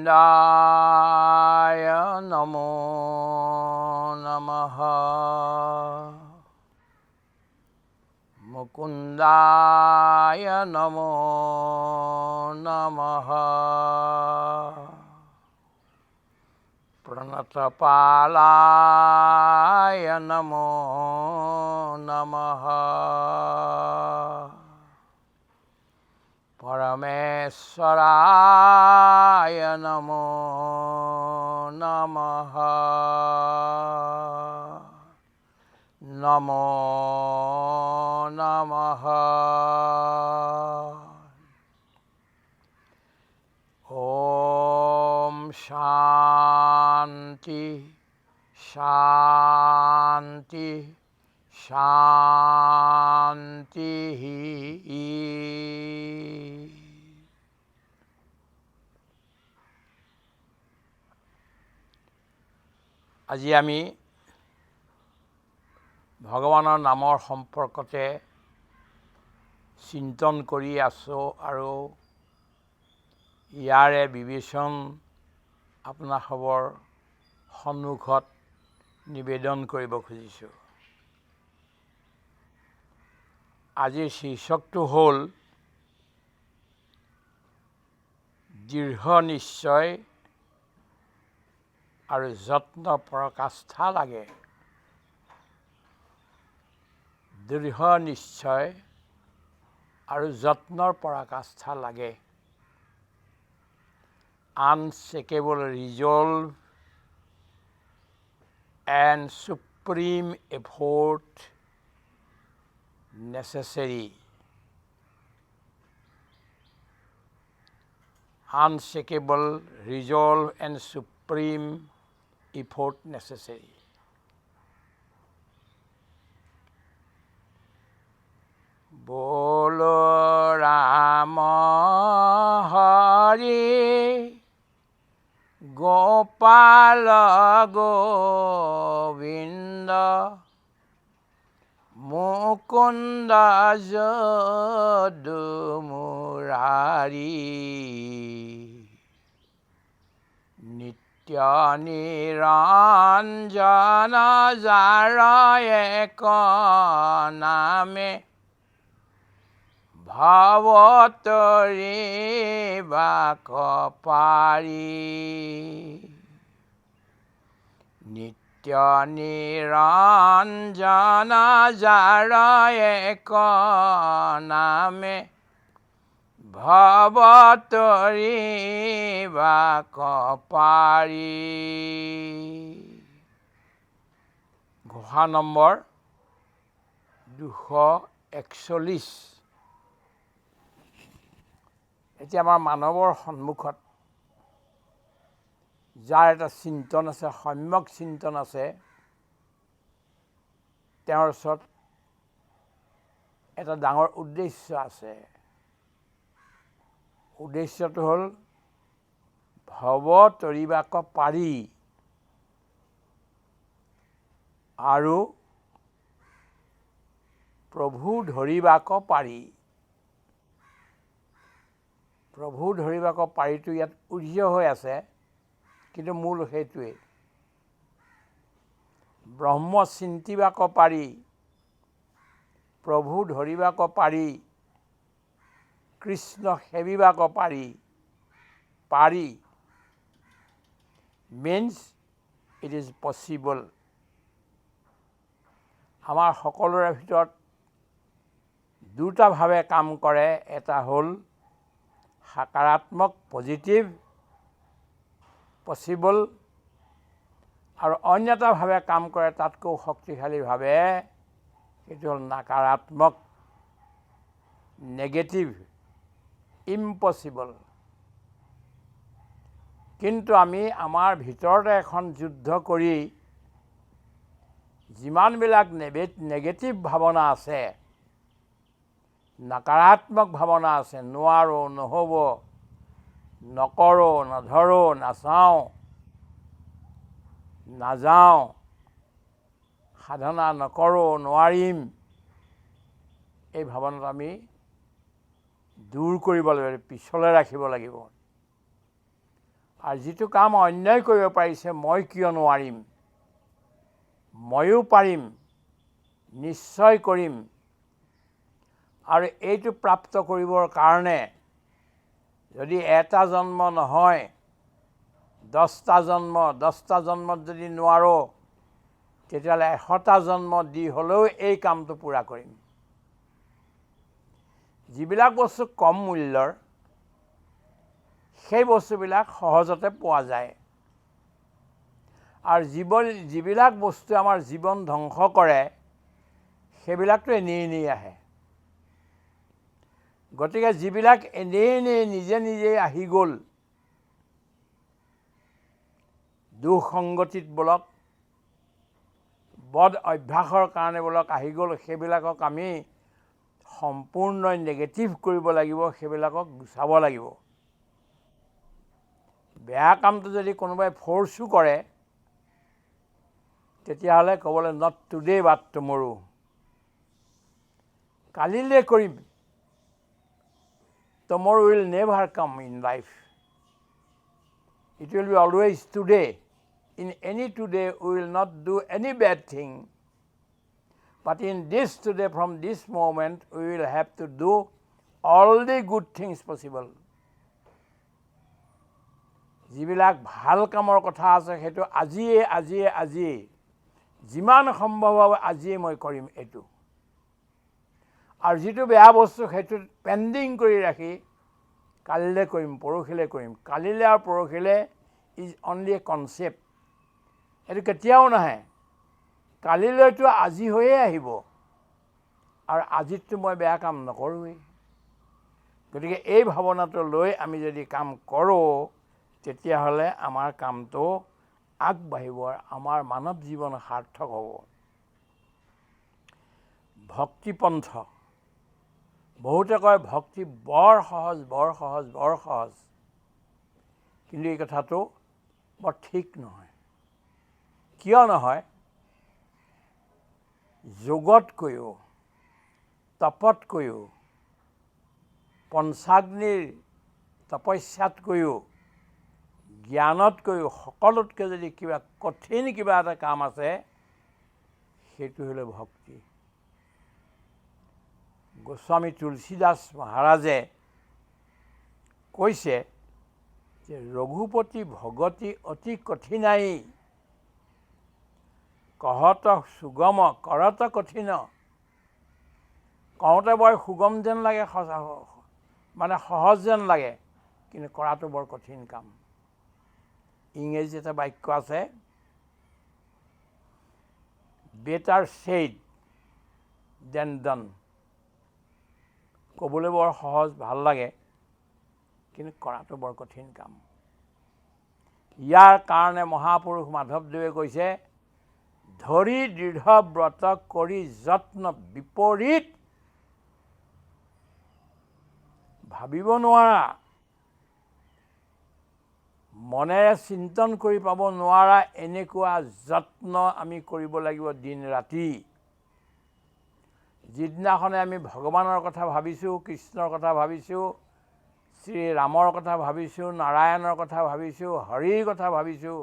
গোবিন্দায় নমো নমঃ মুকুন্দায় নমো নমঃ প্রণতপালায় নমো নমঃ পরমেশ্বরায় নমো নমঃ নমো নমঃ ওম শান্তি শান্তি শান্তি। আজি আমি ভগৱানৰ নামৰ সম্পৰ্কতে চিন্তন কৰি আছোঁ আৰু ইয়াৰে বিবেচন আপোনাসৱৰ সন্মুখত নিবেদন কৰিব খুজিছোঁ। আজিৰ শীৰ্ষকটো হ'ল দৃঢ় নিশ্চয় আৰু যত্ন পৰাকাষ্ঠা লাগে। দৃঢ় নিশ্চয় আৰু যত্নৰ পৰাকাষ্ঠা লাগে। Unshakable resolve and supreme effort necessary. Unshakable resolve and supreme effort necessary. Bolo Rama Hari Gopala Govinda Mukunda Jadumurari Nitya Niranjana Jara Ekaname Bhavatari Bakapari Nitya Niranjana Jara Ekaname Bhavatari Bakapari। Ghosha number 241। এতিয়া আমাৰ মানৱৰ সন্মুখত যাৰ এটা চিন্তন আছে, সম্যক চিন্তন আছে, তেওঁৰ ওচৰত এটা ডাঙৰ উদ্দেশ্য আছে। উদ্দেশ্যটো হ'ল ভৱ তৰিবাক পাৰি আৰু প্ৰভু ধৰিবাক পাৰি। প্ৰভু ধৰিবাক পাৰিটো ইয়াত উজ্জ্ব হৈ আছে, কিন্তু মূল সেইটোৱেই। ব্ৰহ্ম চিন্তিবাক পাৰি, প্ৰভু ধৰিবাক পাৰি, কৃষ্ণ সেবিবাক পাৰি। পাৰি means it is possible. আমাৰ সকলোৰে ভিতৰত দুটাভাৱে কাম কৰে। এটা হ'ল সাকাৰাত্মক পজিটিভ পচিবল, আৰু অন্য এটাভাৱে কাম কৰে তাতকৈ শক্তিশালীভাৱে, সেইটো হ'ল নাকাৰাত্মক নেগেটিভ ইম্পচিবল। কিন্তু আমি আমাৰ ভিতৰতে এখন যুদ্ধ কৰি যিমানবিলাক নেগেটিভ ভাৱনা আছে, নাকাৰাত্মক ভাৱনা আছে, নোৱাৰোঁ, নহ'ব, নকৰোঁ, নধৰোঁ, নাচাওঁ, নাযাওঁ, সাধনা নকৰোঁ, নোৱাৰিম, এই ভাৱনাটো আমি দূৰ কৰিব লাগিব, পিছলৈ ৰাখিব লাগিব। আৰু যিটো কাম অন্যই কৰিব পাৰিছে মই কিয় নোৱাৰিম, ময়ো পাৰিম, নিশ্চয় কৰিম। আৰু এইটো প্ৰাপ্ত কৰিবৰ কাৰণে যদি এটা জন্ম নহয় 10টা জন্ম, 10টা জন্মত যদি নোৱাৰোঁ তেতিয়াহ'লে 100টা জন্ম দি হ'লেও এই কামটো পূৰা কৰিম। যিবিলাক বস্তু কম মূল্যৰ সেই বস্তুবিলাক সহজতে পোৱা যায়, আৰু যিবিলাক বস্তুৱে আমাৰ জীৱন ধ্বংস কৰে সেইবিলাকতো এনেই আহে। গতিকে যিবিলাক এনেই নিজে নিজেই আহি গ'ল, দুঃসংগতিত বোলক, বদ অভ্যাসৰ কাৰণে বোলক আহি গ'ল, সেইবিলাকক আমি সম্পূৰ্ণ নেগেটিভ কৰিব লাগিব, সেইবিলাকক গুচাব লাগিব। বেয়া কামটো যদি কোনোবাই ফ'ৰ্চো কৰে তেতিয়াহ'লে ক'বলৈ নট টুডে বাট টুমৰো, কালিলৈ কৰিম, টুমৰো will never come in life, it will be always today. In any today we will not do any bad thing, but in this today, from this moment, we will have to do all the good things possible. যিবিলাক ভাল কামৰ কথা আছে সেইটো আজিয়ে যিমান সম্ভৱ হ'ব আজিয়ে মই কৰিম এইটো। আৰু যিটো বেয়া বস্তু সেইটো পেণ্ডিং কৰি ৰাখি কালিলৈ কৰিম, পৰহিলৈ কৰিম, কালিলৈ আৰু পৰহিলৈ ইজ অনলি এ কনচেপ্ট, এইটো কেতিয়াও নাহে। কালিলৈতো আজি হৈয়ে আহিব, আৰু আজিতো মই বেয়া কাম নকৰোঁৱেই। গতিকে এই ভাৱনাটো লৈ আমি যদি কাম কৰোঁ তেতিয়াহ'লে আমাৰ কামটো আগবাঢ়িব, আমাৰ মানৱ জীৱন সাৰ্থক হ'ব। ভক্তিপন্থ, বহুতে কয় ভক্তি বৰ সহজ, কিন্তু এই কথাটো বৰ ঠিক নহয়। কিয় নহয়? যোগতকৈও, তপতকৈও, পঞ্চাগ্নিৰ তপস্যাতকৈও, জ্ঞানতকৈও, সকলোতকৈ যদি কঠিন কিবা এটা কাম আছে সেইটো হ'ল ভক্তি। গোস্বামী তুলসীদাস মহাৰাজে কৈছে যে ৰঘুপতি ভগতি অতি কঠিনাই, কহত সুগম কৰত কঠিন। কওঁতে বৰ সুগম যেন লাগে, মানে সহজ যেন লাগে, কিন্তু কৰাটো বৰ কঠিন কাম। ইংৰাজী এটা বাক্য আছে, বেটাৰ ছেইড দেন ডান। ক'বলৈ বৰ সহজ, ভাল লাগে, কিন্তু কৰাটো বৰ কঠিন কাম। ইয়াৰ কাৰণে মহাপুৰুষ মাধৱদেৱে কৈছে, ধৰি দৃঢ় ব্ৰত কৰি যত্ন বিপৰীত ভাবিব নোৱাৰা, মনেৰে চিন্তন কৰি পাব নোৱাৰা এনেকুৱা যত্ন আমি কৰিব লাগিব দিন ৰাতি। যিদিনাখনে আমি ভগৱানৰ কথা ভাবিছোঁ, কৃষ্ণৰ কথা ভাবিছোঁ, শ্ৰীৰামৰ কথা ভাবিছোঁ, নাৰায়ণৰ কথা ভাবিছোঁ, হৰিৰ কথা ভাবিছোঁ,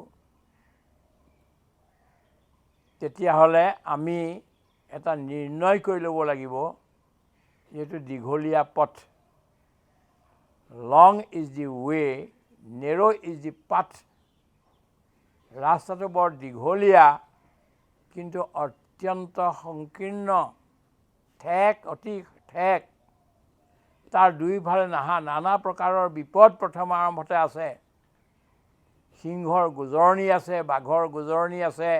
তেতিয়াহ'লে আমি এটা নিৰ্ণয় কৰি ল'ব লাগিব, যিহেতু দীঘলীয়া পথ, long is the way, narrow' is the path. ৰাস্তাটো বৰ দীঘলীয়া কিন্তু অত্যন্ত সংকীৰ্ণ, অতি ঠেক। তাৰ দুয়োফালে নানা প্ৰকাৰৰ বিপদ প্ৰথম আৰম্ভতে আছে। সিংহৰ গোজৰণি আছে, বাঘৰ গোজৰণি আছে,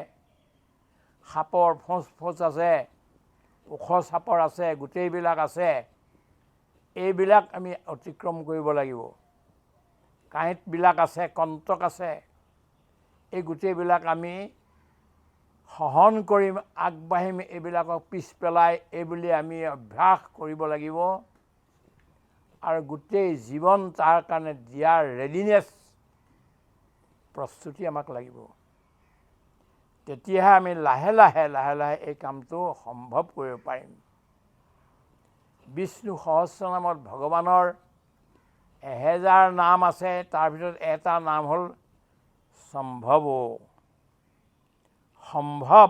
সাপৰ ফোঁচ আছে, ওখ চাপৰ আছে, গোটেইবিলাক আছে। এইবিলাক আমি অতিক্ৰম কৰিব লাগিব। কাঁইটবিলাক আছে, কণ্টক আছে, এই গোটেইবিলাক আমি সহন কৰিম, আগবাঢ়িম, এইবিলাকক পিছ পেলাই এইবুলি আমি অভ্যাস কৰিব লাগিব। আৰু গোটেই জীৱন তাৰ কাৰণে দিয়াৰ ৰেডিনেছ, প্ৰস্তুতি আমাক লাগিব। তেতিয়াহে আমি লাহে লাহে এই কামটো সম্ভৱ কৰিব পাৰিম। বিষ্ণু সহস্ৰনামত ভগৱানৰ 1000 নাম আছে, তাৰ ভিতৰত এটা নাম হ'ল সম্ভৱ। সম্ভৱ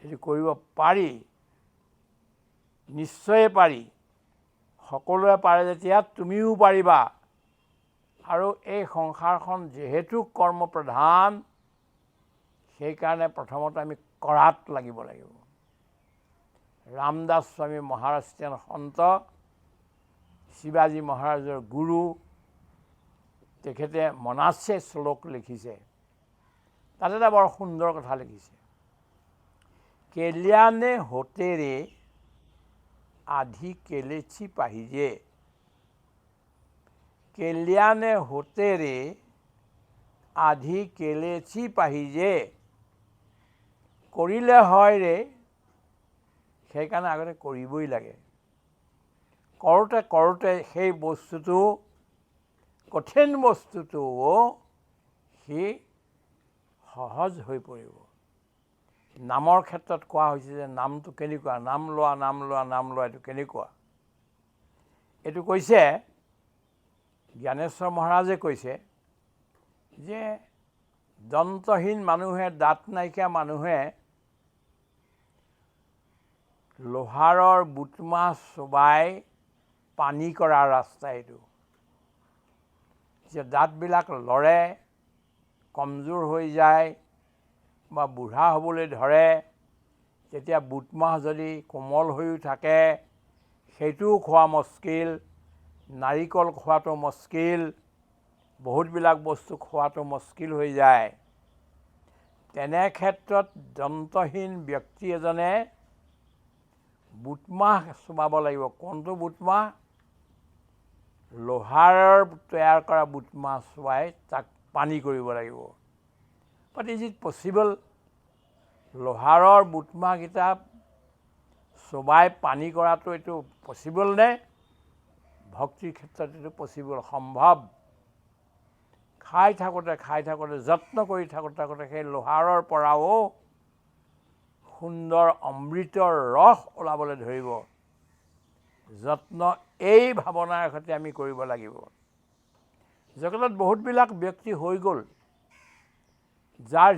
এইটো কৰিব পাৰি, নিশ্চয়ে পাৰি। সকলোৱে পাৰে যেতিয়া তুমিও পাৰিবা। আৰু এই সংসাৰখন যিহেতু কৰ্মপ্ৰধান, সেইকাৰণে প্ৰথমতে আমি কৰাত লাগিব লাগিব। ৰামদাস স্বামী মহাৰাষ্ট্ৰীয়ান সন্ত, শিৱাজী মহাৰাজৰ গুৰু, তেখেতে মনাস্যে শ্লোক লিখিছে। তাত এটা বৰ সুন্দৰ কথা লিখিছে। কেলিয়ানে হোতেৰে আধি কেলেছি পাহিজে, কেলিয়ানে হোতেৰে আধি কেলেছি পাহিজে, কৰিলে হয় ৰে, সেইকাৰণে আগতে কৰিবই লাগে। কৰোঁতে কৰোঁতে সেই বস্তুটো, কঠিন বস্তুটো সি সহজ হৈ পৰিব। নামৰ ক্ষেত্ৰত কোৱা হৈছে যে নামটো কেনেকুৱা, নাম লোৱা নাম লোৱা নাম লোৱা, এইটো কেনেকুৱা। এইটো কৈছে জ্ঞানেশ্বৰ মহাৰাজে কৈছে যে দন্তহীন মানুহে, দাঁত নাইকিয়া মানুহে লোহাৰৰ বুটমাহ চোবাই পানী কৰা ৰাস্তা এইটো। যে দাঁতবিলাক লৰে, কমজোৰ হৈ যায় বা বুঢ়া হ'বলৈ ধৰে, তেতিয়া বুটমাহ যদি কোমল হৈও থাকে সেইটোও খোৱা মুস্কিল, নাৰিকল খোৱাটো মুস্কিল, বহুতবিলাক বস্তু খোৱাটো মুস্কিল হৈ যায়। তেনে ক্ষেত্ৰত দন্তহীন ব্যক্তি এজনে বুটমাহ চোবাব লাগিব। কোনটো বুটমাহ? লোহাৰৰ তৈয়াৰ কৰা বুটমাহ চোবাই তাক পানী কৰিব লাগিব। বাট ইজ ইট পচিবল? লোহাৰৰ বুটমাহকেইটা চোবাই পানী কৰাটো এইটো পচিবল নে? ভক্তিৰ ক্ষেত্ৰত এইটো পচিবল, সম্ভৱ। খাই থাকোঁতে যত্ন কৰি থাকোঁতে সেই লোহাৰৰ পৰাও সুন্দৰ অমৃতৰ ৰস ওলাবলৈ ধৰিব। যত্ন এই ভাৱনাৰ সৈতে আমি কৰিব লাগিব। জগতত বহুতবিলাক ব্যক্তি হৈ গ'ল যাৰ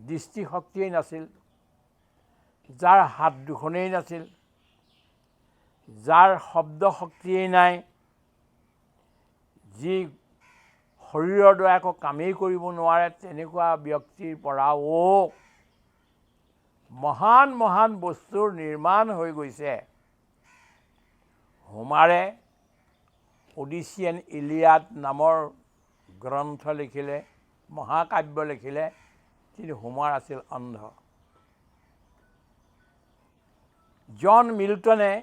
দৃষ্টিশক্তিয়েই নাছিল, যাৰ হাত দুখনেই নাছিল, যাৰ শব্দ শক্তিয়েই নাই, যি শৰীৰৰ দ্বাৰা একো কামেই কৰিব নোৱাৰে, তেনেকুৱা ব্যক্তিৰ পৰাও মহান মহান বস্তুৰ নিৰ্মাণ হৈ গৈছে। হোমাৰে অডিচিয়ান ইলিয়াড নামৰ গ্ৰন্থ লিখিলে, মহাকাব্য লিখিলে, কিন্তু হোমাৰ আছিল অন্ধ। জন মিল্টনে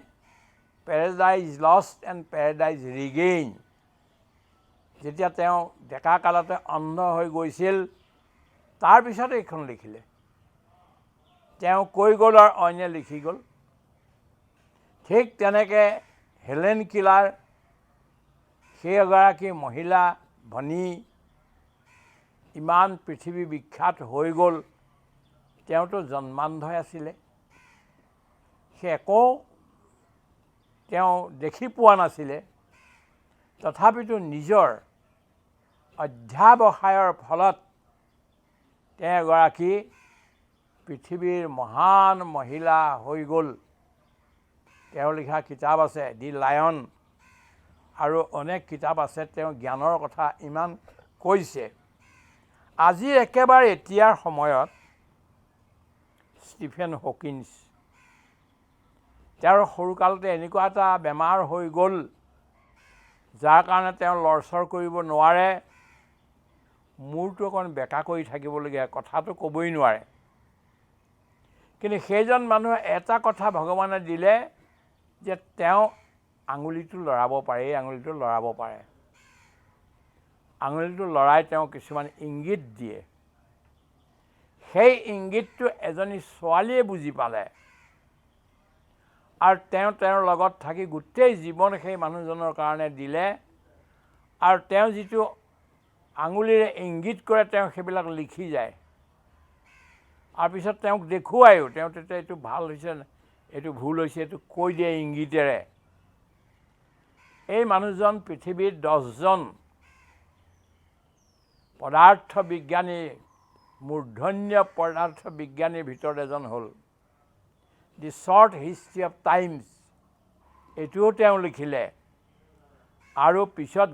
paradise lost and paradise regain, যেতিয়া তেওঁ ডেকা কালতে অন্ধ হৈ গৈছিল, তাৰপিছত এইখন লিখিলে। তেওঁ কৈ গ'ল আৰু অন্যে লিখি গ'ল। ঠিক তেনেকৈ হেলেন কিলাৰ, সেই এগৰাকী মহিলা ভনী, ইমান পৃথিৱী বিখ্যাত হৈ গ'ল, তেওঁতো জন্মান্ধই আছিলে। সেই একো তেওঁ দেখি পোৱা নাছিলে, তথাপিতো নিজৰ অধ্যাৱসায়ৰ ফলত তেওঁ এগৰাকী পৃথিৱীৰ মহান মহিলা হৈ গ'ল। তেওঁ লিখা কিতাপ আছে দি লায়ন, আৰু অনেক কিতাপ আছে। তেওঁ জ্ঞানৰ কথা ইমান কৈছে। আজি একেবাৰে এতিয়াৰ সময়ত ষ্টিফেন হকিন্স, তেওঁৰ সৰুকালতে এনেকুৱা এটা বেমাৰ হৈ গ'ল যাৰ কাৰণে তেওঁ লৰচৰ কৰিব নোৱাৰে, মূৰটো অকণ বেকা কৰি থাকিবলগীয়া, কথাটো ক'বই নোৱাৰে। কিন্তু সেইজন মানুহে এটা কথা ভগৱানে দিলে যে তেওঁ আঙুলিটো লৰাব পাৰে, এই আঙুলিটো লৰাব পাৰে। আঙুলিটো লৰাই তেওঁ কিছুমান ইংগিত দিয়ে। সেই ইংগিতটো এজনী ছোৱালীয়ে বুজি পালে, আৰু তেওঁৰ লগত থাকি গোটেই জীৱন সেই মানুহজনৰ কাৰণে দিলে। আৰু তেওঁ যিটো আঙুলিৰে ইংগিত কৰে, তেওঁ সেইবিলাক লিখি যায়। আৰু পিছত তেওঁক দেখুৱায়ো, তেওঁ তেতিয়া এইটো ভাল হৈছে, এইটো ভুল হৈছে, এইটো কৈ দিয়ে ইংগিতেৰে। এই মানুহজন পৃথিৱীৰ 10জন পদাৰ্থ বিজ্ঞানী মূৰ্ধন্য পদাৰ্থ বিজ্ঞানীৰ ভিতৰত এজন হ'ল। দি শ্বৰ্ট হিষ্ট্ৰী অফ টাইমছ এইটোও তেওঁ লিখিলে, আৰু পিছত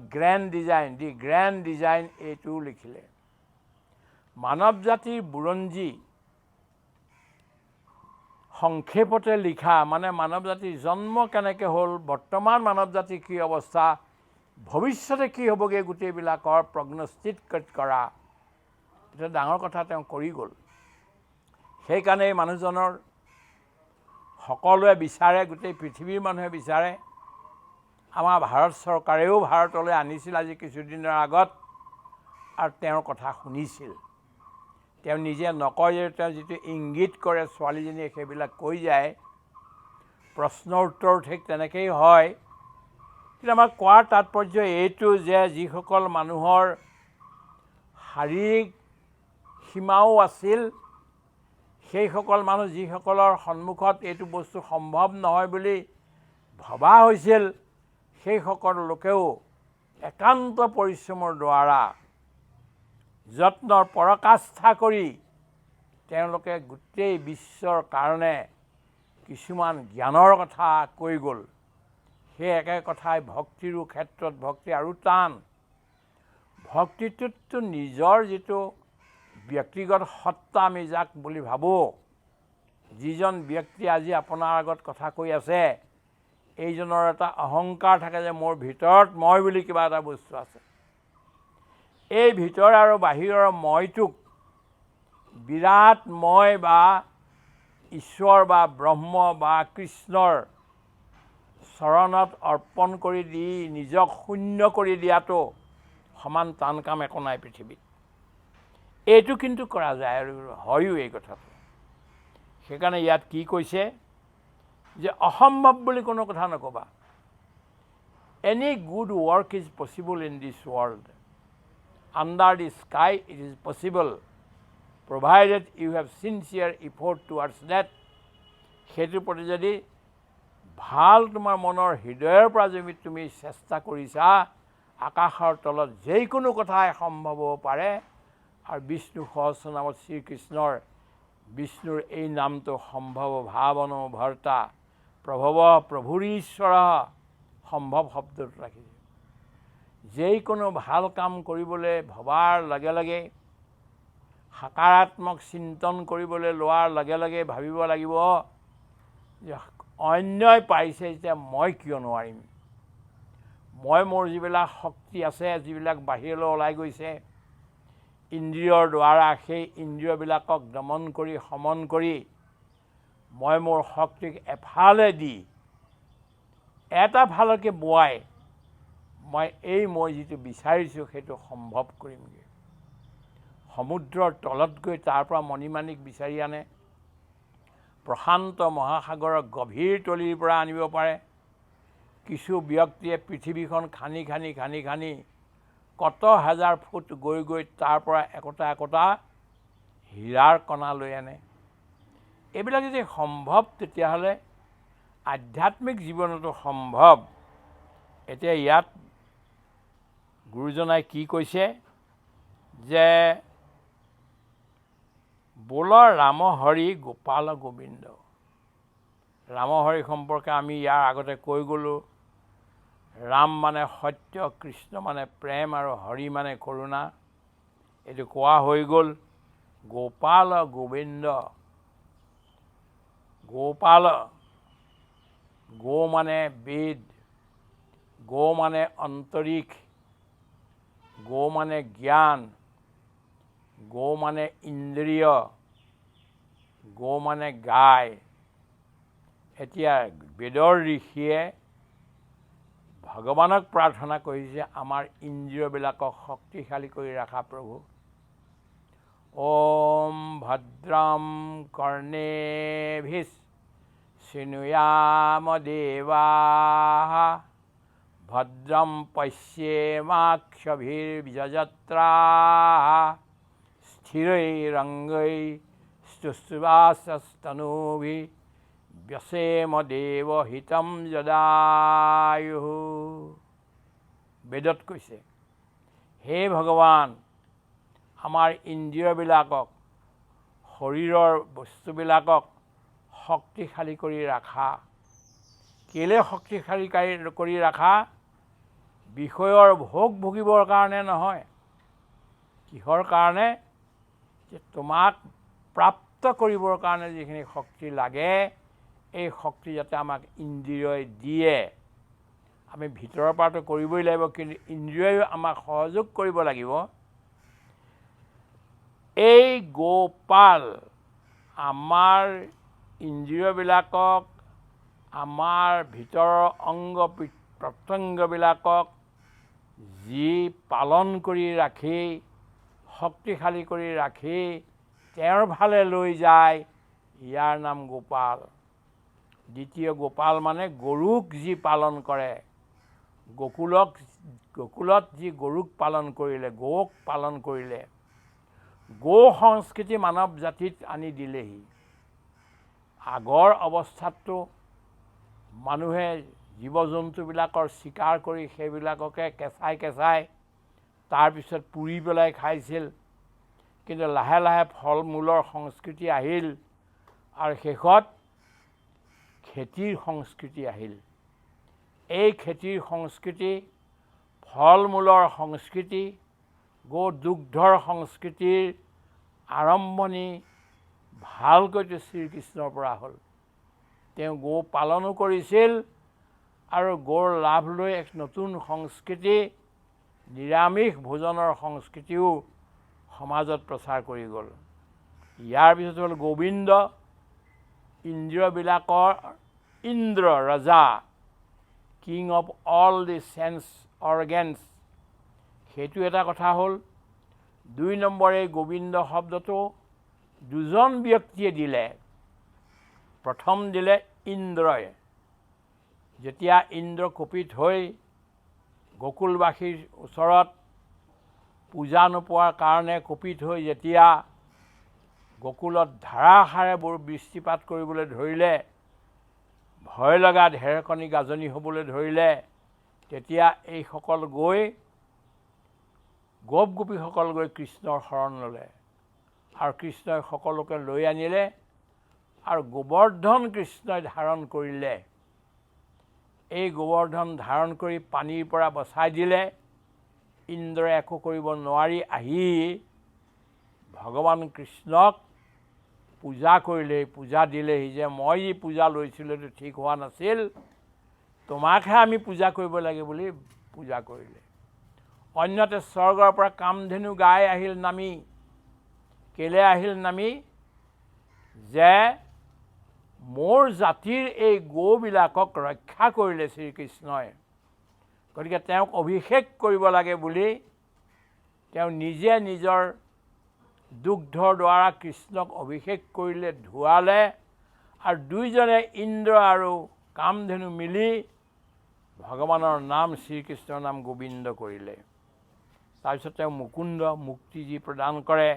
দি গ্ৰেণ্ড ডিজাইন এইটোও লিখিলে। মানৱ জাতিৰ বুৰঞ্জী সংক্ষেপতে লিখা, মানে মানৱ জাতিৰ জন্ম কেনেকৈ হ'ল, বৰ্তমান মানৱ জাতিৰ কি অৱস্থা, ভৱিষ্যতে কি হ'বগৈ, গোটেইবিলাকৰ প্ৰগ্নষ্টিক কৰা এটা ডাঙৰ কথা তেওঁ কৰি গ'ল। সেইকাৰণে এই মানুহজনৰ সকলোৱে বিচাৰে, গোটেই পৃথিৱীৰ মানুহে বিচাৰে। আমাৰ ভাৰত চৰকাৰেও ভাৰতলৈ আনিছিল আজি কিছুদিনৰ আগত, আৰু তেওঁৰ কথা শুনিছিল। তেওঁ নিজে নকয় যে তেওঁ যিটো ইংগিত কৰে ছোৱালীজনীয়ে সেইবিলাক কৈ যায়, প্ৰশ্নৰ উত্তৰ ঠিক তেনেকেই হয়। কিন্তু আমাক কোৱাৰ তাৎপৰ্য এইটো যে যিসকল মানুহৰ শাৰীৰিক সীমাও আছিল, সেইসকল মানুহ যিসকলৰ সন্মুখত এইটো বস্তু সম্ভৱ নহয় বুলি ভবা হৈছিল, সেইসকল লোকেও একান্ত পৰিশ্ৰমৰ দ্বাৰা যত্নৰ পৰাকাষ্ঠা কৰি তেওঁলোকে গোটেই বিশ্বৰ কাৰণে কিছুমান জ্ঞানৰ কথা কৈ গ'ল। সেই একে কথাই ভক্তিৰো ক্ষেত্ৰত, ভক্তি আৰু টান। ভক্তিটোততো নিজৰ যিটো ব্যক্তিগত সত্তা আমি যাক বুলি ভাবোঁ, যিজন ব্যক্তি আজি আপোনাৰ আগত কথা কৈ আছে, এইজনৰ এটা অহংকাৰ থাকে যে মোৰ ভিতৰত মই বুলি কিবা এটা বস্তু আছে। এই ভিতৰ আৰু বাহিৰৰ মইটোক বিৰাট মই বা ঈশ্বৰ বা ব্ৰহ্ম বা কৃষ্ণৰ চৰণত অৰ্পণ কৰি দি নিজক শূন্য কৰি দিয়াটো সমান টান কাম একো নাই পৃথিৱীত। এইটো কিন্তু কৰা যায় আৰু হয়ো এই কথাটো। সেইকাৰণে ইয়াত কি কৈছে যে অসম্ভৱ বুলি কোনো কথা নক'বা। Any good work is possible in this world, under the sky it is possible, provided you have sincere effort towards that. সেইটোৰ প্ৰতি যদি ভাল তোমাৰ মনৰ হৃদয়ৰ পৰা যদি তুমি চেষ্টা কৰিছা, আকাশৰ তলত যিকোনো কথাই সম্ভৱ হ'ব পাৰে। আৰু বিষ্ণু সহস্ৰনামত শ্ৰীকৃষ্ণৰ বিষ্ণুৰ এই নামটো সম্ভৱ ভাৱনো ভৰ্তা প্ৰভৱ প্ৰভুৰীশ্বৰ সম্ভৱ শব্দটো ৰাখিছে। যিকোনো ভাল কাম কৰিবলৈ ভবাৰ লগে লগে, সকাৰাত্মক চিন্তন কৰিবলৈ লোৱাৰ লগে লগে ভাবিব লাগিব যে অন্যই পাৰিছে যেতিয়া মই কিয় নোৱাৰিম। মই মোৰ যিবিলাক শক্তি আছে, যিবিলাক বাহিৰলৈ ওলাই গৈছে ইন্দ্ৰিয়ৰ দ্বাৰা, সেই ইন্দ্ৰিয়বিলাকক দমন কৰি সমন কৰি মই মোৰ শক্তিক এফালে দি এটা ফালকে বোৱাই মই যিটো বিচাৰিছোঁ সেইটো সম্ভৱ কৰিমগৈ। সমুদ্ৰৰ তলত গৈ তাৰ পৰা মণিমাণিক বিচাৰি আনে, প্ৰশান্ত মহাসাগৰৰ গভীৰ তলিৰ পৰা আনিব পাৰে। কিছু ব্যক্তিয়ে পৃথিৱীখন খানি খানি খানি খানি কত হাজাৰ ফুট গৈ গৈ তাৰ পৰা একোটা একোটা হীৰাৰ কণা লৈ আনে। এইবিলাক যদি সম্ভৱ, তেতিয়াহ'লে আধ্যাত্মিক জীৱনতো সম্ভৱ। এতিয়া ইয়াত গুৰুজনাই কি কৈছে যে বোলৰ ৰাম হৰি গোপাল গোবিন্দ। ৰাম হৰি সম্পৰ্কে আমি ইয়াৰ আগতে কৈ গ'লোঁ। ৰাম মানে সত্য, কৃষ্ণ মানে প্ৰেম, আৰু হৰি মানে কৰোণা। এইটো কোৱা হৈ গ'ল। গোপাল গোবিন্দ, গোপাল, গো মানে বেদ, গো মানে অন্তৰীক্ষ, গো মানে জ্ঞান, গো মানে ইন্দ্ৰিয়, গো মানে গাই। এতিয়া বেদৰ ঋষিয়ে ভগৱানক প্ৰাৰ্থনা কৰিছে আমাৰ ইন্দ্ৰিয়বিলাকক শক্তিশালী কৰি ৰাখা প্ৰভু। ওম ভদ্ৰম কৰ্ণেভিঃ শৃণুয়াম দেৱাঃ ভদ্ৰম পশ্যেমাক্ষভিৰ্যজত্ৰাঃ স্থিৰৈৰङ्गैस्तुष्टुवासस्तनूभिः व्यसेम देवहितं यदायुः। বেদত কৈছে, হে ভগৱান, আমাৰ ইন্দ্ৰিয়বিলাকক, শৰীৰৰ বস্তুবিলাকক শক্তিশালী কৰি ৰাখা। কেলে শক্তিশালী কৰি ৰাখা? বিষয়ৰ ভোগ ভুগিবৰ কাৰণে নহয়। কিহৰ কাৰণে? যে তোমাক প্ৰাপ্ত কৰিবৰ কাৰণে যিখিনি শক্তি লাগে, এই শক্তি যাতে আমাক ইন্দ্ৰিয়ই দিয়ে। আমি ভিতৰৰ পৰাটো কৰিবই লাগিব, কিন্তু ইন্দ্ৰিয়ইও আমাক সহযোগ কৰিব লাগিব। এই গোপাল আমাৰ ইন্দ্ৰিয়বিলাকক, আমাৰ ভিতৰৰ অংগ প্ৰত্যংগবিলাকক যি পালন কৰি ৰাখি, শক্তিশালী কৰি ৰাখি তেওঁৰ ফালে লৈ যায়, ইয়াৰ নাম গোপাল। দ্বিতীয় গোপাল মানে গৰুক যি পালন কৰে, গকুলত যি গৰুক পালন কৰিলে, গৌক পালন কৰিলে, গৌ সংস্কৃতি মানৱ জাতিত আনি দিলেহি। আগৰ অৱস্থাততো মানুহে জীৱ জন্তুবিলাকৰ চিকাৰ কৰি সেইবিলাককে কেঁচাই কেঁচাই তাৰপিছত পুৰি পেলাই খাইছিল। কিন্তু লাহে লাহে ফল মূলৰ সংস্কৃতি আহিল আৰু শেষত খেতিৰ সংস্কৃতি আহিল। এই খেতিৰ সংস্কৃতি, ফল মূলৰ সংস্কৃতি, গো দুগ্ধৰ সংস্কৃতিৰ আৰম্ভণি ভালকৈতো শ্ৰীকৃষ্ণৰ পৰা হ'ল। তেওঁ গো পালনো কৰিছিল আৰু গৌৰ লাভ লৈ এক নতুন সংস্কৃতি, নিৰামিষ ভোজনৰ সংস্কৃতিও সমাজত প্ৰচাৰ কৰি গ'ল। ইয়াৰ পিছত হ'ল গোবিন্দ, ইন্দ্ৰিয়বিলাকৰ ইন্দ্ৰ ৰজা, king of all the senses organs, সেইটো এটা কথা হ'ল। 2 নম্বৰ, এই গোবিন্দ শব্দটো দুজন ব্যক্তিয়ে দিলে। প্ৰথম দিলে ইন্দ্ৰই। যেতিয়া ইন্দ্ৰ কুপিত হৈ গকুলবাসীৰ ওচৰত পূজা নোপোৱাৰ কাৰণে কুপিত হৈ যেতিয়া গকুলত ধাৰাসাৰে বৃষ্টিপাত কৰিবলৈ ধৰিলে, ভয় লগা ঢেৰেকণি গাজনি হ'বলৈ ধৰিলে, তেতিয়া এইসকল গৈ গোপ গোপীসকল গৈ কৃষ্ণৰ শৰণ ল'লে আৰু কৃষ্ণই সকলোকে লৈ আনিলে আৰু গোবৰ্ধন কৃষ্ণই ধাৰণ কৰিলে। এই গোবৰ্ধন ধাৰণ কৰি পানীৰ পৰা বচাই দিলে। ইন্দ্ৰই একো কৰিব নোৱাৰি আহি ভগৱান কৃষ্ণক পূজা কৰিলেহি, পূজা দিলেহি যে মই যি পূজা লৈছিলোঁ এইটো ঠিক হোৱা নাছিল, তোমাকহে আমি পূজা কৰিব লাগে বুলি পূজা কৰিলে। অন্যতে স্বৰ্গৰ পৰা কামধেনু গাই আহিল নামি। কেলে আহিল নামি? যে মোৰ জাতিৰ এই গৌবিলাকক ৰক্ষা কৰিলে শ্ৰীকৃষ্ণই, গতিকে তেওঁক অভিষেক কৰিব লাগে বুলি তেওঁ নিজে নিজৰ দুগ্ধৰ দ্বাৰা কৃষ্ণক অভিষেক কৰিলে, ধুৱালে আৰু দুইজনে ইন্দ্ৰ আৰু কামধেনু মিলি ভগৱানৰ নাম, শ্ৰীকৃষ্ণৰ নাম গোবিন্দ কৰিলে। তাৰপিছত তেওঁ মুকুন্দ, মুক্তি যি প্ৰদান কৰে।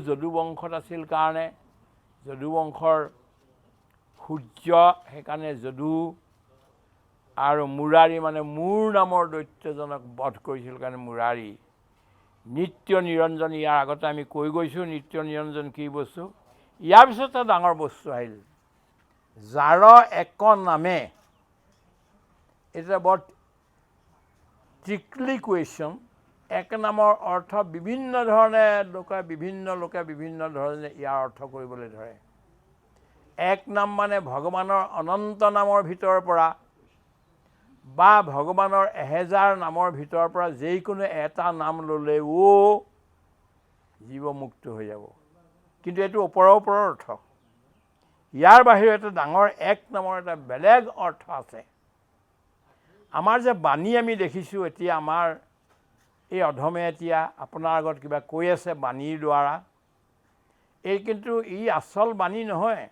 যদু বংশত আছিল কাৰণে, যদু বংশৰ সূৰ্য, সেইকাৰণে যদু, আৰু মুৰাৰী মানে মূৰ নামৰ দৈত্যজনক বধ কৰিছিল কাৰণে মুৰাৰী। নিত্য নিৰঞ্জন, ইয়াৰ আগতে আমি কৈ গৈছোঁ নিত্য নিৰঞ্জন কি বস্তু। ইয়াৰ পিছত এটা ডাঙৰ বস্তু আহিল, যাৰ এক নামে। এটা বৰ ট্ৰিকলি কুৱেশ্যন। এক নামৰ অৰ্থ বিভিন্ন ধৰণে বিভিন্ন লোকে বিভিন্ন ধৰণে ইয়াৰ অৰ্থ কৰিবলৈ ধৰে। এক নাম মানে ভগৱানৰ অনন্ত নামৰ ভিতৰৰ পৰা বা ভগৱানৰ 1000 নামৰ ভিতৰৰ পৰা যিকোনো এটা নাম ল'লেও জীৱ মুক্ত হৈ যাব। কিন্তু এইটো ওপৰৰ অৰ্থ। ইয়াৰ বাহিৰে এটা ডাঙৰ এক নামৰ এটা বেলেগ অৰ্থ আছে। আমাৰ যে বাণী আমি দেখিছোঁ, এতিয়া আমাৰ এই অধমে এতিয়া আপোনাৰ আগত কিবা কৈ আছে বাণীৰ দ্বাৰা, এই কিন্তু ই আচল বাণী নহয়,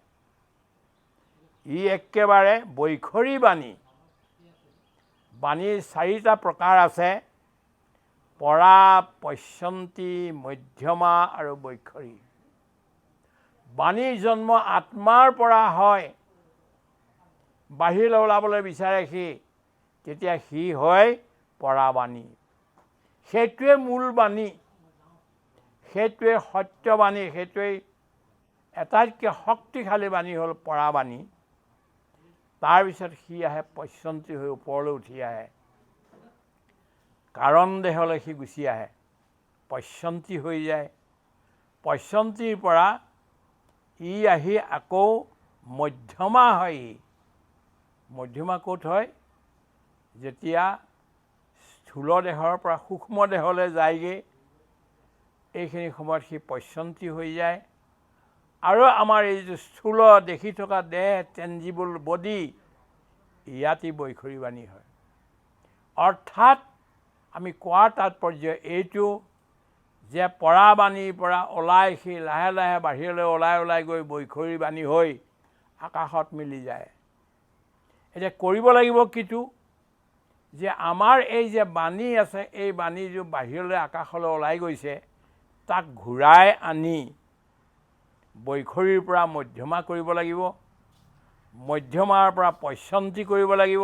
ই একেবাৰে বৈখৰী বাণী। বাণীৰ 4টা প্ৰকাৰ আছে, পৰা, পশ্যন্তী, মধ্যমা আৰু বৈখৰী। বাণীৰ জন্ম আত্মাৰ পৰা হয়। বাহিৰলৈ ওলাবলৈ বিচাৰে সি, তেতিয়া সি হয় পৰাবাণী। সেইটোৱে মূল বাণী, সেইটোৱে সত্যবাণী, সেইটোৱেই আটাইতকৈ শক্তিশালী বাণী হ'ল পৰাবাণী। তাৰপিছত সি আহে পশ্যন্তী হৈ ওপৰলৈ উঠি আহে, কাৰণ দেহলৈ সি গুচি আহে, পশ্যন্তী হৈ যায়। পশ্যন্তীৰ পৰা ই আহি আকৌ মধ্যমা হয়। মধ্যমা ক'ত হয়? যেতিয়া স্থূল দেহৰ পৰা সূক্ষ্ম দেহলৈ যায়গৈ, এইখিনি সময়ত সি পশ্যন্তী হৈ যায়। আৰু আমাৰ এই যে স্থূল দেখি থকা দেহ, টেঞ্জিবল বডি, ইয়াতে বৈখৰী বাণী হয়। অৰ্থাৎ আমি কোৱাৰ তাৎপৰ্য এইটো যে পৰাবাণীৰ পৰা ওলাই সি লাহে লাহে বাহিৰলৈ ওলাই গৈ বৈখৰী বাণী হৈ আকাশত মিলি যায়। এতিয়া কৰিব লাগিব কিটো? যে আমাৰ এই যে বাণী আছে, এই বাণীটো বাহিৰলৈ আকাশলৈ ওলাই গৈছে, তাক ঘূৰাই আনি বৈখৰীৰ পৰা মধ্যমা কৰিব লাগিব, মধ্যমাৰ পৰা পশ্যন্তী কৰিব লাগিব,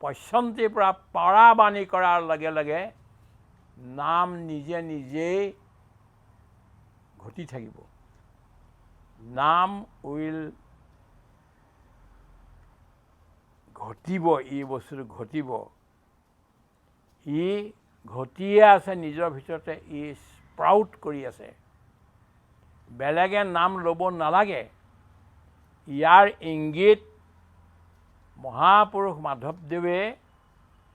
পশ্যন্তীৰ পৰা পৰাবাণী কৰাৰ লগে লগে নাম নিজে নিজেই ঘটি থাকিব। নাম উইল ঘটিব, এই বস্তুটো ঘটিব। ই ঘটিয়ে আছে নিজৰ ভিতৰতে, ই স্প্ৰাউট কৰি আছে। বেলেগে নাম ল'ব নালাগে। ইয়াৰ ইংগিত মহাপুৰুষ মাধৱদেৱে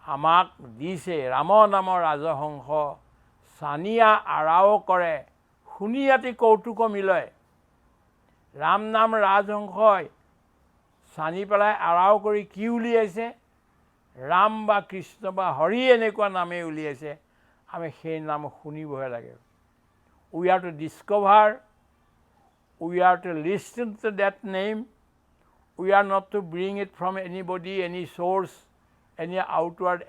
আমাক দিছে। ৰাম নামৰ ৰাজহংস চানিয়া আৰাও কৰে, শুনি আতি কৌতুক মিলয়। ৰাম নাম ৰাজহংসই চানি পেলাই আৰাও কৰি কি উলিয়াইছে? ৰাম বা কৃষ্ণ বা হৰি এনেকুৱা নামেই উলিয়াইছে। আমি সেই নাম শুনিবহে লাগে। We are to discover, we are to listen to that name. We are not to bring it from anybody, any source, any outward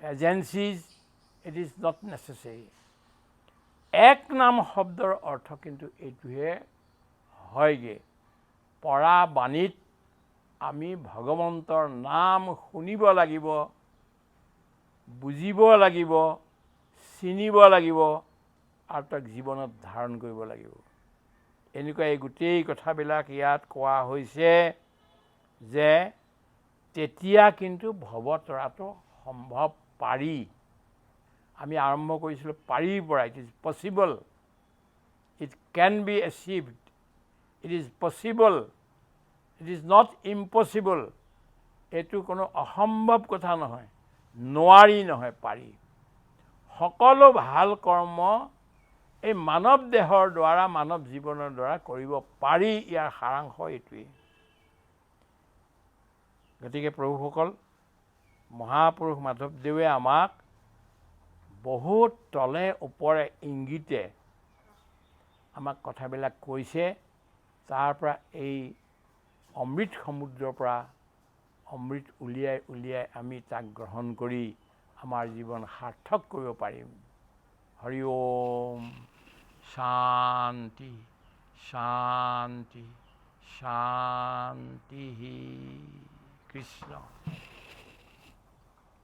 agencies. It is not necessary. এক নাম শব্দৰ অৰ্থ কিন্তু এইটোহে হয়গে, পৰাবাণীত আমি ভগৱন্তৰ নাম শুনিব লাগিব, বুজিব লাগিব, চিনিব লাগিব, আৰু তাক জীৱনত ধাৰণ কৰিব লাগিব। এনেকুৱা এই গোটেই কথাবিলাক ইয়াত কোৱা হৈছে যে তেতিয়া কিন্তু ভৱতৰাটো সম্ভৱ পাৰি। আমি আৰম্ভ কৰিছিলোঁ পাৰিৰ পৰা। It is possible, it can be achieved, it is possible, it is not impossible. এইটো কোনো অসম্ভৱ কথা নহয়, নোৱাৰি নহয়, পাৰি। সকলো ভাল কৰ্ম এই মানৱ দেহৰ দ্বাৰা, মানৱ জীৱনৰ দ্বাৰা কৰিব পাৰি। ইয়াৰ সাৰাংশ এইটোৱেই। গতিকে প্ৰভুসকল, মহাপুৰুষ মাধৱদেৱে আমাক বহুত তলে ওপৰে ইংগিতে আমাক কথাবিলাক কৈছে। তাৰ পৰা এই অমৃত সমুদ্ৰৰ পৰা অমৃত উলিয়াই আমি তাক গ্ৰহণ কৰি আমাৰ জীৱন সাৰ্থক কৰিব পাৰিম। হৰি ওম। শান্তি শান্তি শান্তি। কৃষ্ণ।